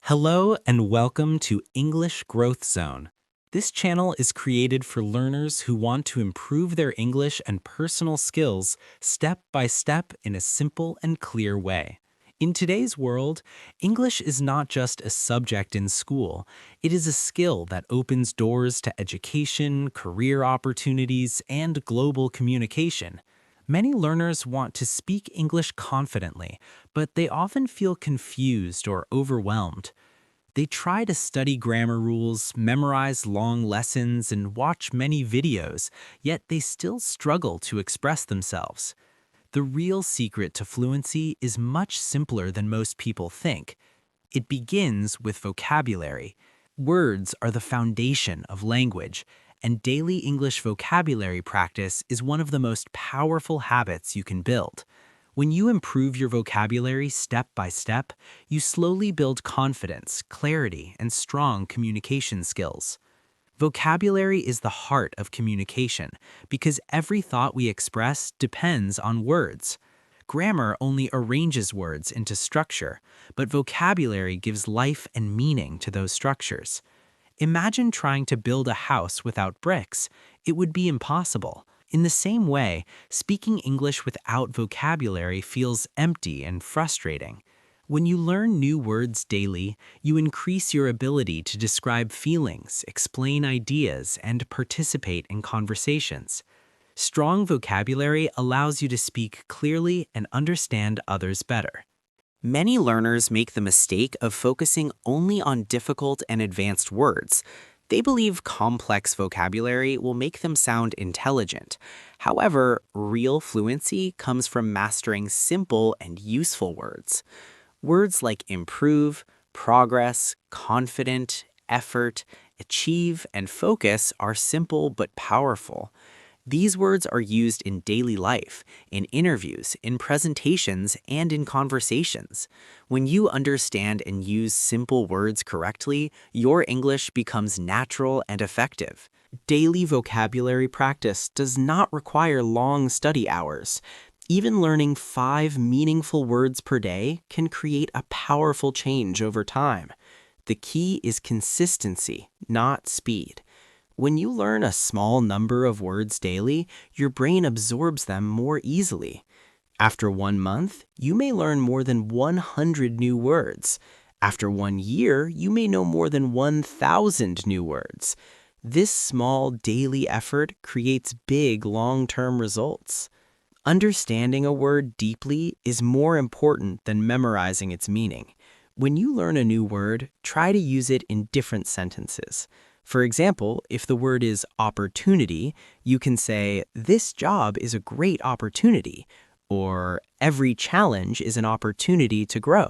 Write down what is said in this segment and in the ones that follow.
Hello and welcome to English Growth Zone. This channel is created for learners who want to improve their English and personal skills step by step in a simple and clear way. In today's world, English is not just a subject in school, it is a skill that opens doors to education, career opportunities, and global communication. Many learners want to speak English confidently, but they often feel confused or overwhelmed. They try to study grammar rules, memorize long lessons, and watch many videos, yet they still struggle to express themselves. The real secret to fluency is much simpler than most people think. It begins with vocabulary. Words are the foundation of language, and daily English vocabulary practice is one of the most powerful habits you can build. When you improve your vocabulary step by step, you slowly build confidence, clarity, and strong communication skills. Vocabulary is the heart of communication because every thought we express depends on words. Grammar only arranges words into structure, but vocabulary gives life and meaning to those structures. Imagine trying to build a house without bricks. It would be impossible. In the same way, speaking English without vocabulary feels empty and frustrating. When you learn new words daily, you increase your ability to describe feelings, explain ideas, and participate in conversations. Strong vocabulary allows you to speak clearly and understand others better. Many learners make the mistake of focusing only on difficult and advanced words. They believe complex vocabulary will make them sound intelligent. However, real fluency comes from mastering simple and useful words. Words like improve, progress, confident, effort, achieve, and focus are simple but powerful. These words are used in daily life, in interviews, in presentations, and in conversations. When you understand and use simple words correctly, your English becomes natural and effective. Daily vocabulary practice does not require long study hours. Even learning 5 meaningful words per day can create a powerful change over time. The key is consistency, not speed. When you learn a small number of words daily, your brain absorbs them more easily. After 1 month, you may learn more than 100 new words. After 1 year, you may know more than 1,000 new words. This small daily effort creates big long-term results. Understanding a word deeply is more important than memorizing its meaning. When you learn a new word, try to use it in different sentences. For example, if the word is opportunity, you can say, "This job is a great opportunity," or "Every challenge is an opportunity to grow."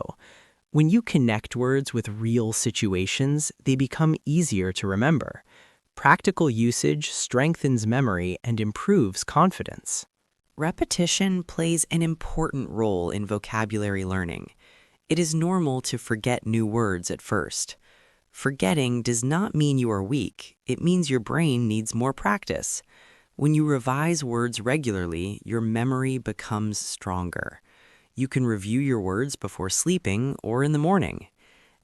When you connect words with real situations, they become easier to remember. Practical usage strengthens memory and improves confidence. Repetition plays an important role in vocabulary learning. It is normal to forget new words at first. Forgetting does not mean you are weak. It means your brain needs more practice. When you revise words regularly, your memory becomes stronger. You can review your words before sleeping or in the morning.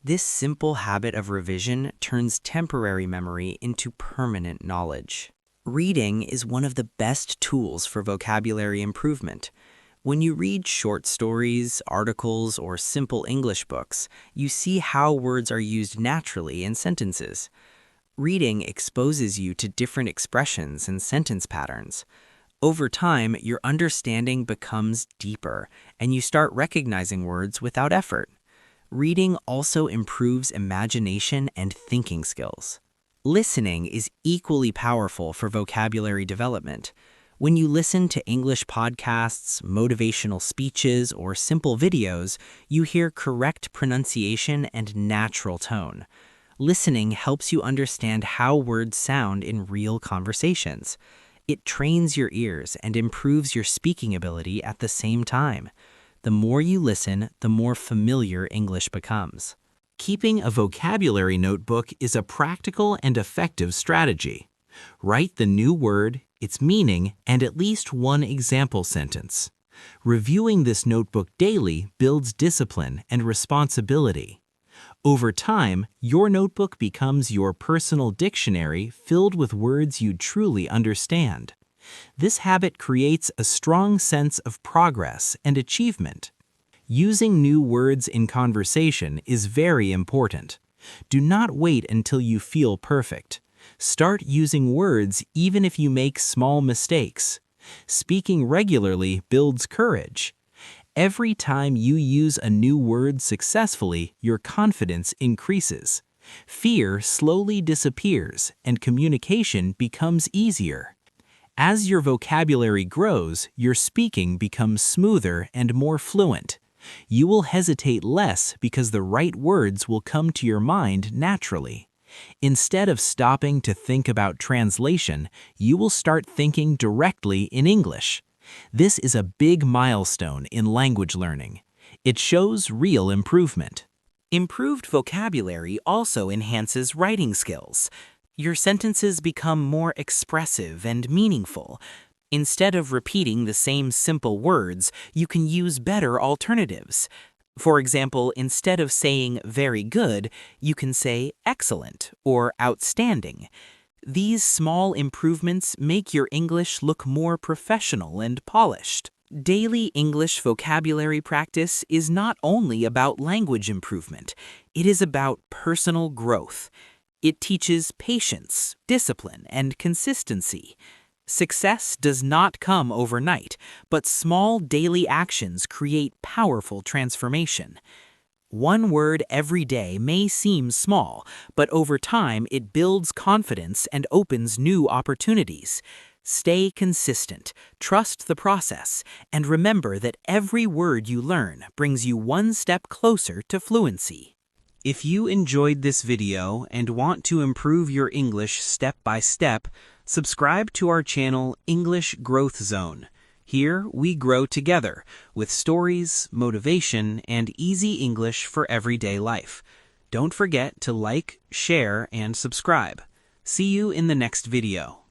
This simple habit of revision turns temporary memory into permanent knowledge. Reading is one of the best tools for vocabulary improvement. When you read short stories, articles, or simple English books, you see how words are used naturally in sentences. Reading exposes you to different expressions and sentence patterns. Over time, your understanding becomes deeper, and you start recognizing words without effort. Reading also improves imagination and thinking skills. Listening is equally powerful for vocabulary development. When you listen to English podcasts, motivational speeches, or simple videos, you hear correct pronunciation and natural tone. Listening helps you understand how words sound in real conversations. It trains your ears and improves your speaking ability at the same time. The more you listen, the more familiar English becomes. Keeping a vocabulary notebook is a practical and effective strategy. Write the new word, its meaning, and at least one example sentence. Reviewing this notebook daily builds discipline and responsibility. Over time, your notebook becomes your personal dictionary filled with words you truly understand. This habit creates a strong sense of progress and achievement. Using new words in conversation is very important. Do not wait until you feel perfect. Start using words even if you make small mistakes. Speaking regularly builds courage. Every time you use a new word successfully, your confidence increases. Fear slowly disappears and communication becomes easier. As your vocabulary grows, your speaking becomes smoother and more fluent. You will hesitate less because the right words will come to your mind naturally. Instead of stopping to think about translation, you will start thinking directly in English. This is a big milestone in language learning. It shows real improvement. Improved vocabulary also enhances writing skills. Your sentences become more expressive and meaningful. Instead of repeating the same simple words, you can use better alternatives. For example, instead of saying very good, you can say excellent or outstanding. These small improvements make your English look more professional and polished. Daily English vocabulary practice is not only about language improvement, it is about personal growth. It teaches patience, discipline, and consistency. Success does not come overnight, but small daily actions create powerful transformation. One word every day may seem small, but over time it builds confidence and opens new opportunities. Stay consistent, trust the process, and remember that every word you learn brings you one step closer to fluency. If you enjoyed this video and want to improve your English step by step, subscribe to our channel English Growth Zone. Here we grow together with stories, motivation, and easy English for everyday life. Don't forget to like, share, and subscribe. See you in the next video.